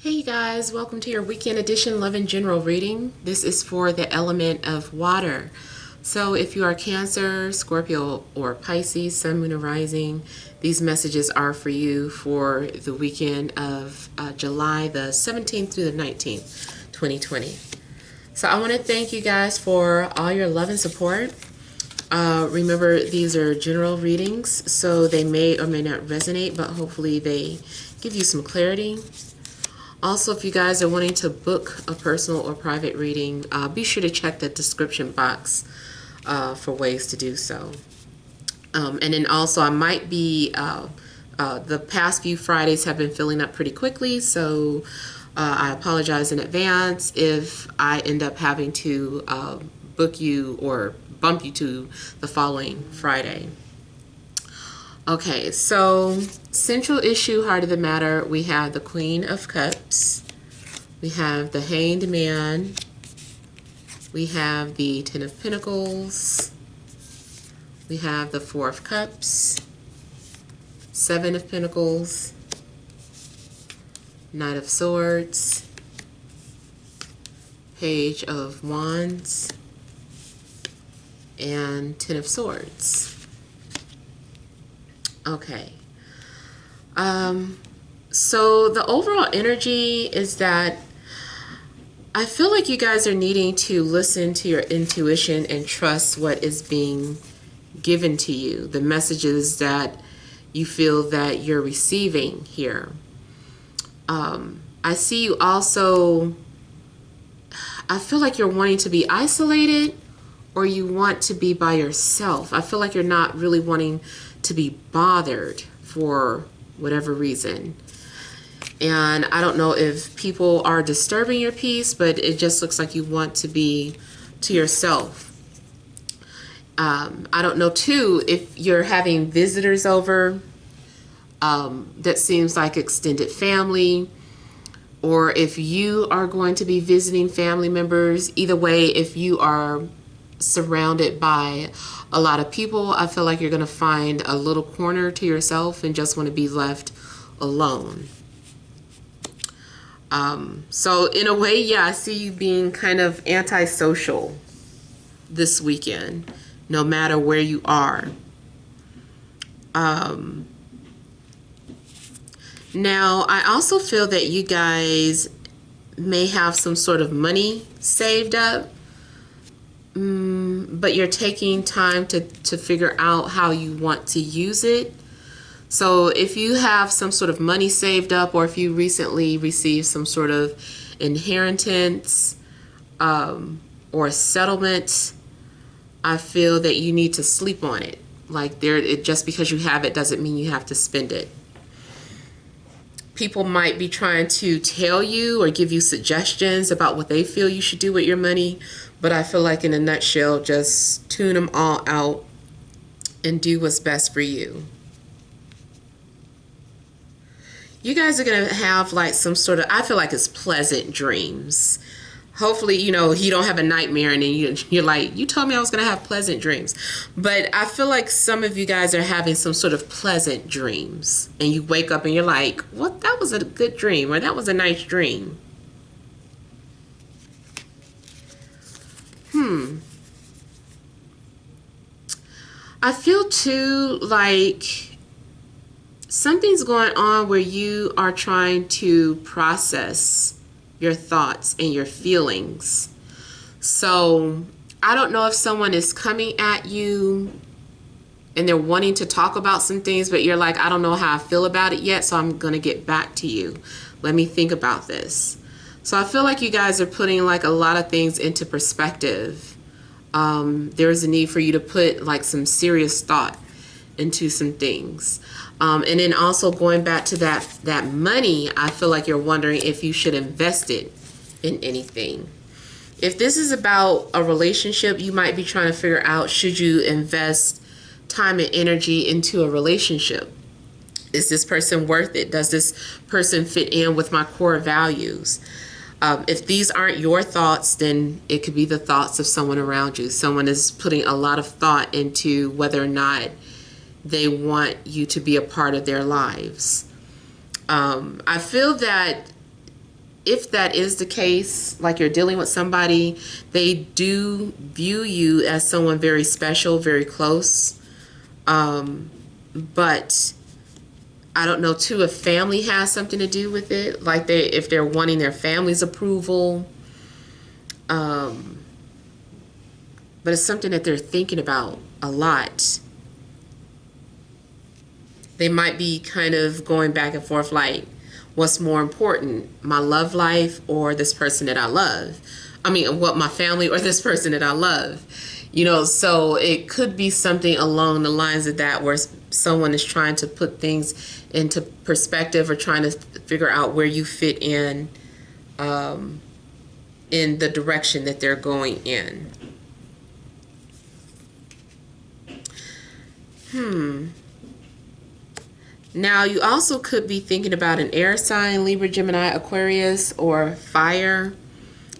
Hey guys, welcome to your weekend edition Love and General reading. This is for the element of water. So if you are Cancer, Scorpio, or Pisces, Sun, Moon, or Rising, these messages are for you for the weekend of July the 17th through the 19th, 2020. So I want to thank you guys for all your love and support. Remember, these are general readings, so they may or may not resonate, but hopefully they give you some clarity. Also, if you guys are wanting to book a personal or private reading, be sure to check the description box for ways to do so. And then also, I might be, the past few Fridays have been filling up pretty quickly, so I apologize in advance if I end up having to book you or bump you to the following Friday. Okay, so central issue, heart of the matter, we have the Queen of Cups, we have the Hanged Man, we have the Ten of Pentacles, we have the Four of Cups, Seven of Pentacles, Knight of Swords, Page of Wands, and Ten of Swords. Okay. So the overall energy is that I feel like you guys are needing to listen to your intuition and trust what is being given to you, the messages that you feel that you're receiving here. I see you also, I feel like you're wanting to be isolated or you want to be by yourself. I feel like you're not really wanting to be bothered for whatever reason. And I don't know if people are disturbing your peace, but it just looks like you want to be to yourself. I don't know too if you're having visitors over, that seems like extended family, or if you are going to be visiting family members. Either way, if you are surrounded by a lot of people, I feel like you're going to find a little corner to yourself and just want to be left alone. So in a way, yeah, I see you being kind of antisocial this weekend, no matter where you are. Now, I also feel that you guys may have some sort of money saved up, but you're taking time to figure out how you want to use it. So if you have some sort of money saved up, or if you recently received some sort of inheritance or settlement, I feel that you need to sleep on it. Like just because you have it doesn't mean you have to spend it. People might be trying to tell you or give you suggestions about what they feel you should do with your money, but I feel like in a nutshell, just tune them all out and do what's best for you. You guys are going to have like some sort of, I feel like it's pleasant dreams. Hopefully, you don't have a nightmare and then you're like, you told me I was going to have pleasant dreams. But I feel like some of you guys are having some sort of pleasant dreams. And you wake up and you're like, what? That was a good dream, or that was a nice dream. I feel too like something's going on where you are trying to process your thoughts and your feelings. So I don't know if someone is coming at you and they're wanting to talk about some things, but you're like, I don't know how I feel about it yet, so I'm going to get back to you. Let me think about this. So I feel like you guys are putting like a lot of things into perspective. There's a need for you to put like some serious thought into some things. And then also going back to that money, I feel like you're wondering if you should invest it in anything. If this is about a relationship, you might be trying to figure out, should you invest time and energy into a relationship? Is this person worth it? Does this person fit in with my core values? If these aren't your thoughts, then it could be the thoughts of someone around you. Someone is putting a lot of thought into whether or not they want you to be a part of their lives. I feel that if that is the case, like you're dealing with somebody, they do view you as someone very special, very close. But I don't know too if family has something to do with it, like if they're wanting their family's approval. But it's something that they're thinking about a lot. They might be kind of going back and forth like, what's more important, my love life or this person that I love? I mean, what, my family or this person that I love? You know, so it could be something along the lines of that, where someone is trying to put things into perspective or trying to figure out where you fit in the direction that they're going in. Now, you also could be thinking about an air sign, Libra, Gemini, Aquarius, or fire,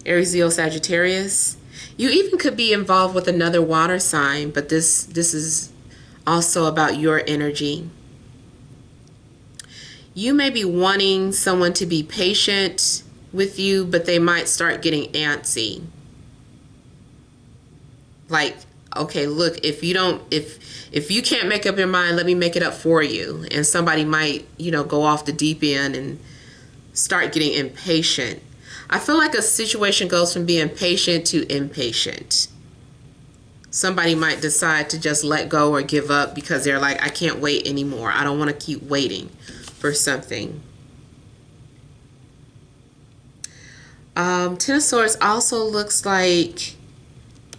Aries, Leo, Sagittarius. You even could be involved with another water sign, but this is also about your energy. You may be wanting someone to be patient with you, but they might start getting antsy. Like, okay, look, if you can't make up your mind, let me make it up for you. And somebody might, go off the deep end and start getting impatient. I feel like a situation goes from being patient to impatient. Somebody might decide to just let go or give up because they're like, I can't wait anymore. I don't want to keep waiting for something. Ten of Swords also looks like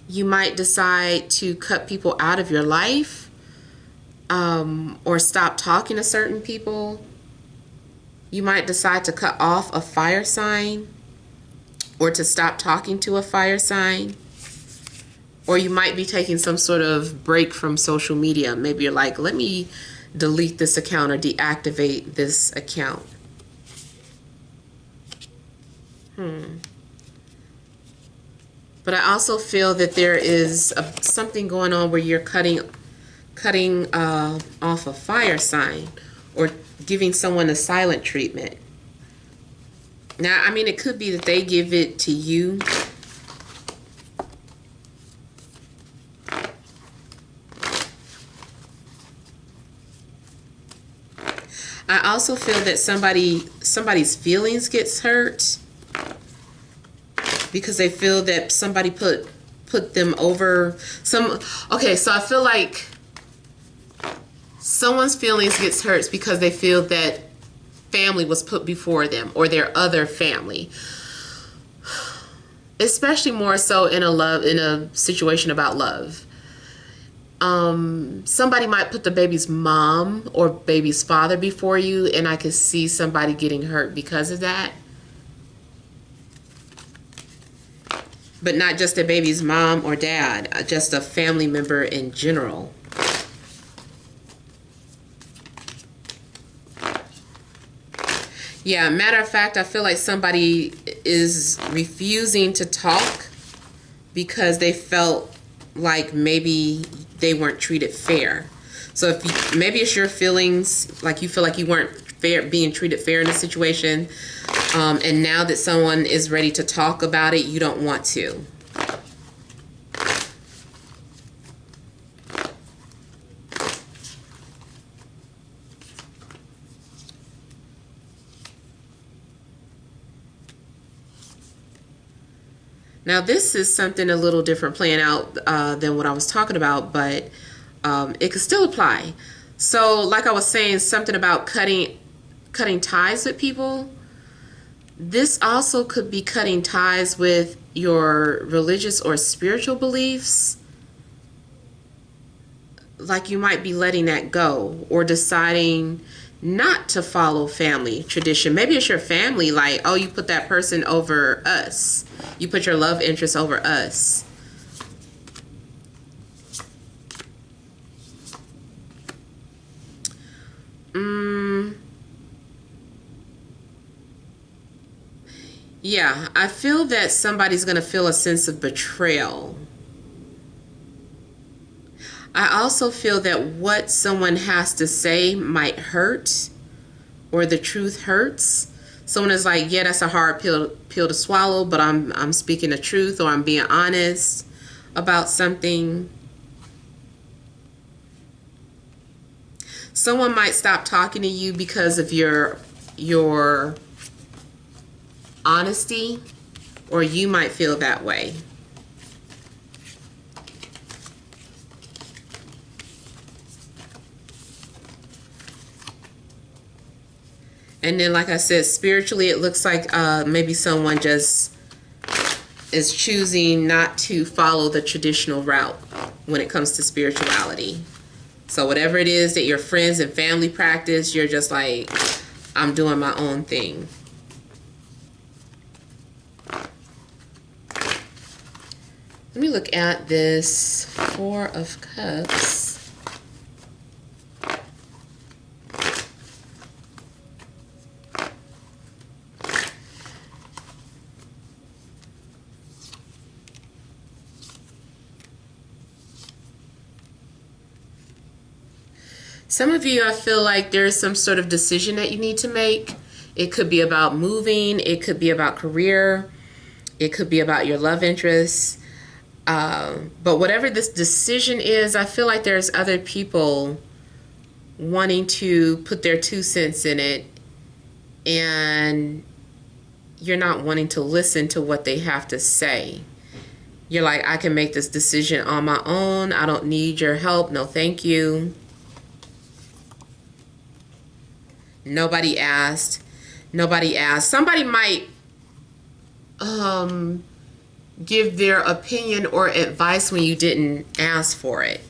you might decide to cut people out of your life, or stop talking to certain people. You might decide to cut off a fire sign, or to stop talking to a fire sign. Or you might be taking some sort of break from social media. Maybe you're like, let me delete this account or deactivate this account. But I also feel that there is something going on where you're cutting off a fire sign, or giving someone a silent treatment. Now, I mean, it could be that they give it to you. I also feel that somebody's feelings gets hurt because they feel that somebody put them over. Okay, so I feel like someone's feelings gets hurt because they feel that family was put before them, or their other family. Especially more so in a situation about love. Somebody might put the baby's mom or baby's father before you, and I could see somebody getting hurt because of that. But not just a baby's mom or dad, just a family member in general. Yeah, matter of fact, I feel like somebody is refusing to talk because they felt like maybe they weren't treated fair. So maybe it's your feelings, like you feel like you weren't being treated fair in a situation, and now that someone is ready to talk about it, you don't want to. Now, this is something a little different playing out than what I was talking about, but it could still apply. So, like I was saying, something about cutting ties with people. This also could be cutting ties with your religious or spiritual beliefs. Like you might be letting that go, or deciding not to follow family tradition. Maybe it's your family, like, oh, you put that person over us. You put your love interest over us. Yeah, I feel that somebody's going to feel a sense of betrayal. I also feel that what someone has to say might hurt, or the truth hurts. Someone is like, yeah, that's a hard pill to swallow, but I'm speaking the truth, or I'm being honest about something. Someone might stop talking to you because of your honesty, or you might feel that way. And then, like I said, spiritually, it looks like maybe someone just is choosing not to follow the traditional route when it comes to spirituality. So whatever it is that your friends and family practice, you're just like, I'm doing my own thing. Let me look at this Four of Cups. Some of you, I feel like there's some sort of decision that you need to make. It could be about moving. It could be about career. It could be about your love interests. But whatever this decision is, I feel like there's other people wanting to put their 2 cents in it, and you're not wanting to listen to what they have to say. You're like, I can make this decision on my own. I don't need your help. No, thank you. Nobody asked. Nobody asked. Somebody might give their opinion or advice when you didn't ask for it.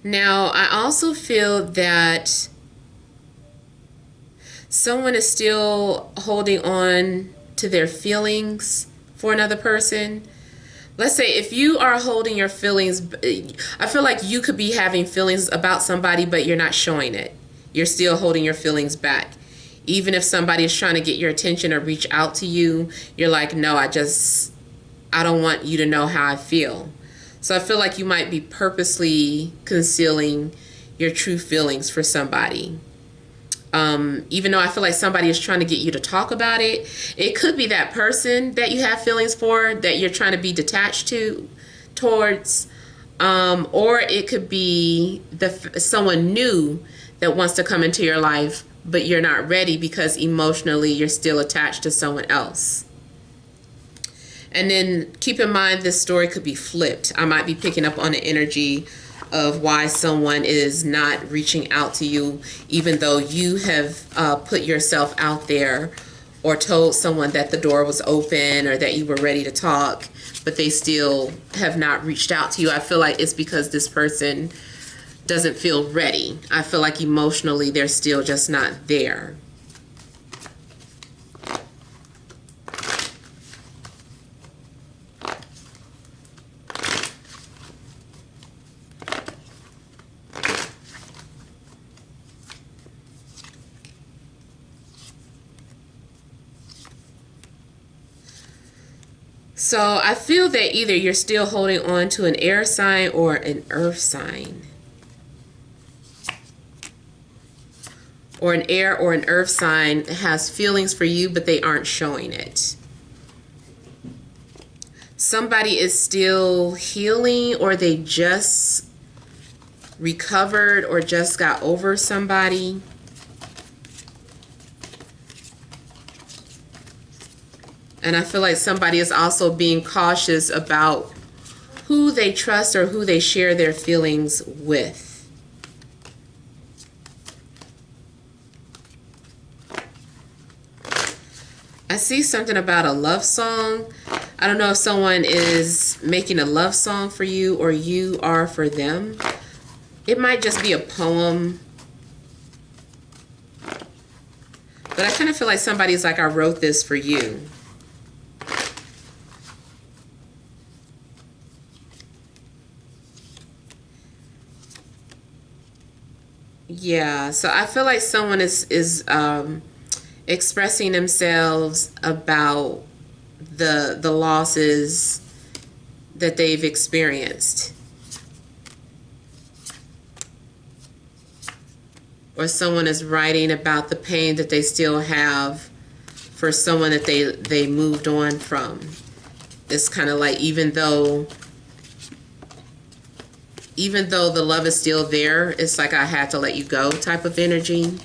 Now, I also feel that someone is still holding on to their feelings for another person. Let's say if you are holding your feelings, I feel like you could be having feelings about somebody, but you're not showing it. You're still holding your feelings back. Even if somebody is trying to get your attention or reach out to you, you're like, no, I don't want you to know how I feel. So I feel like you might be purposely concealing your true feelings for somebody. Even though I feel like somebody is trying to get you to talk about it, it could be that person that you have feelings for that you're trying to be detached towards, or it could be someone new that wants to come into your life, but you're not ready because emotionally you're still attached to someone else. And then keep in mind, this story could be flipped. I might be picking up on the energy of why someone is not reaching out to you, even though you have put yourself out there or told someone that the door was open or that you were ready to talk, but they still have not reached out to you. I feel like it's because this person doesn't feel ready. I feel like emotionally they're still just not there. So I feel that either you're still holding on to an air sign or an earth sign. Or an air or an earth sign has feelings for you, but they aren't showing it. Somebody is still healing, or they just recovered or just got over somebody. And I feel like somebody is also being cautious about who they trust or who they share their feelings with. I see something about a love song. I don't know if someone is making a love song for you or you are for them. It might just be a poem. But I kind of feel like somebody's like, I wrote this for you. Yeah, so I feel like someone is expressing themselves about the losses that they've experienced. or someone is writing about the pain that they still have for someone that they moved on from. It's kind of like even though the love is still there, it's like I had to let you go type of energy.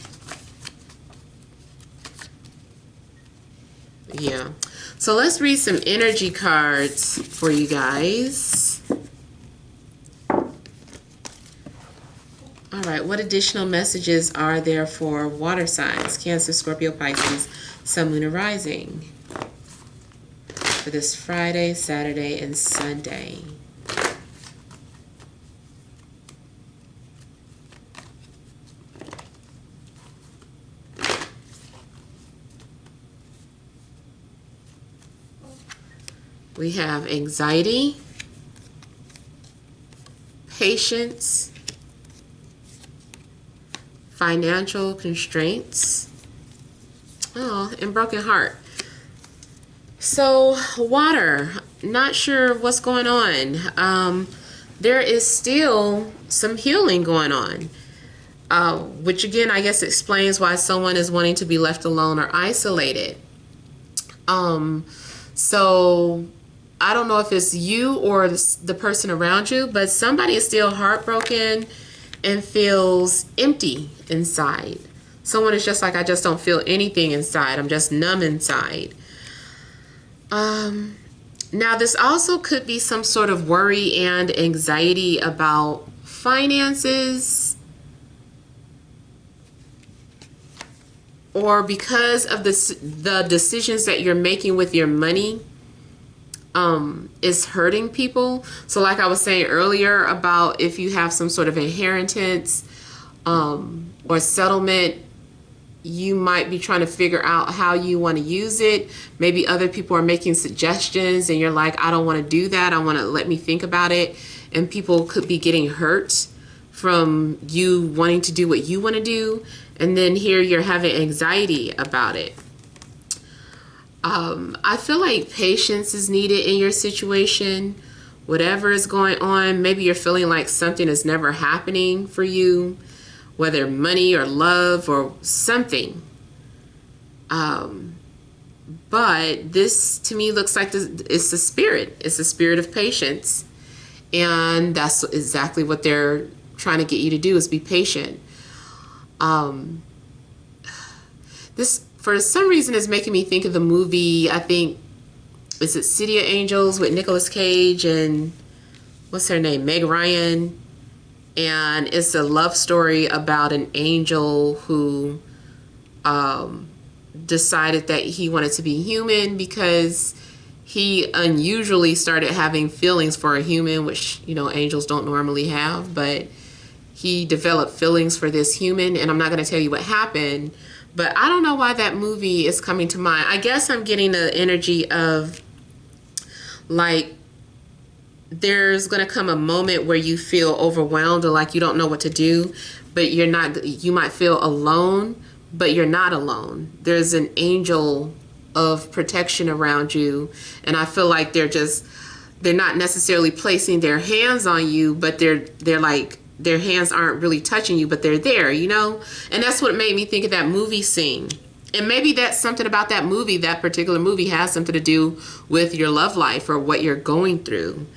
Yeah. So let's read some energy cards for you guys. All right, what additional messages are there for water signs? Cancer, Scorpio, Pisces, Sun, Moon, and Rising for this Friday, Saturday, and Sunday. We have anxiety, patience, financial constraints, and broken heart. So water, not sure what's going on. There is still some healing going on, which again, I guess explains why someone is wanting to be left alone or isolated. So I don't know if it's you or the person around you, but somebody is still heartbroken and feels empty inside. Someone is just like, I just don't feel anything inside. I'm just numb inside. Now this also could be some sort of worry and anxiety about finances, or because of the decisions that you're making with your money is hurting people. So like I was saying earlier about if you have some sort of inheritance or settlement, you might be trying to figure out how you want to use it. Maybe other people are making suggestions and you're like, I don't want to do that. I want to let me think about it. And people could be getting hurt from you wanting to do what you want to do. And then here you're having anxiety about it. I feel like patience is needed in your situation. Whatever is going on, maybe you're feeling like something is never happening for you, whether money or love or something. But this to me looks like it's the spirit. It's the spirit of patience. And that's exactly what they're trying to get you to do, is be patient. This, for some reason, is making me think of the movie, I think, is it City of Angels with Nicolas Cage and what's her name, Meg Ryan? And it's a love story about an angel who decided that he wanted to be human because he unusually started having feelings for a human, which, you know, angels don't normally have, but he developed feelings for this human, and I'm not going to tell you what happened, but I don't know why that movie is coming to mind. I guess I'm getting the energy of, like, there's going to come a moment where you feel overwhelmed or like you don't know what to do, but you're not, you might feel alone, but you're not alone. There's an angel of protection around you, and I feel like they're not necessarily placing their hands on you, but they're like, their hands aren't really touching you, but they're there, you know? And that's what made me think of that movie scene. And maybe that's something about that movie, that particular movie has something to do with your love life or what you're going through.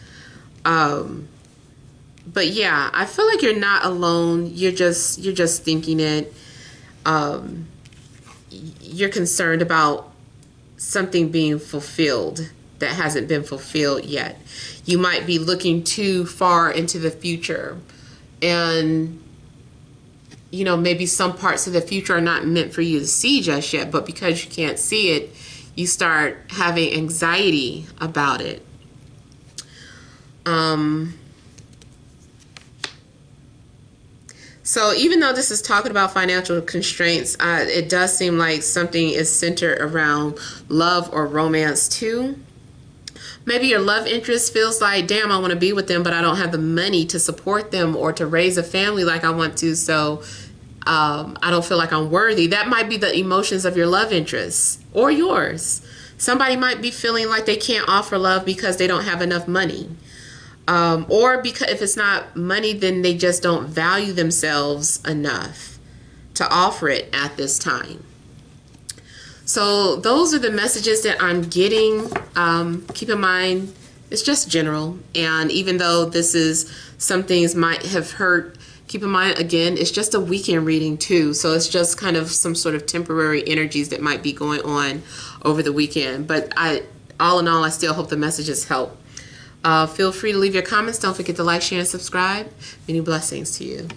But yeah, I feel like you're not alone. You're just thinking it. You're concerned about something being fulfilled that hasn't been fulfilled yet. You might be looking too far into the future, and you know, maybe some parts of the future are not meant for you to see just yet, but because you can't see it, you start having anxiety about it. So even though this is talking about financial constraints, it does seem like something is centered around love or romance too. Maybe your love interest feels like, damn, I want to be with them, but I don't have the money to support them or to raise a family like I want to, so I don't feel like I'm worthy. That might be the emotions of your love interest or yours. Somebody might be feeling like they can't offer love because they don't have enough money. Or because if it's not money, then they just don't value themselves enough to offer it at this time. So those are the messages that I'm getting. Keep in mind, it's just general. And even though this is some things might have hurt, keep in mind, again, it's just a weekend reading too. So it's just kind of some sort of temporary energies that might be going on over the weekend. But all in all, I still hope the messages help. Feel free to leave your comments. Don't forget to like, share, and subscribe. Many blessings to you.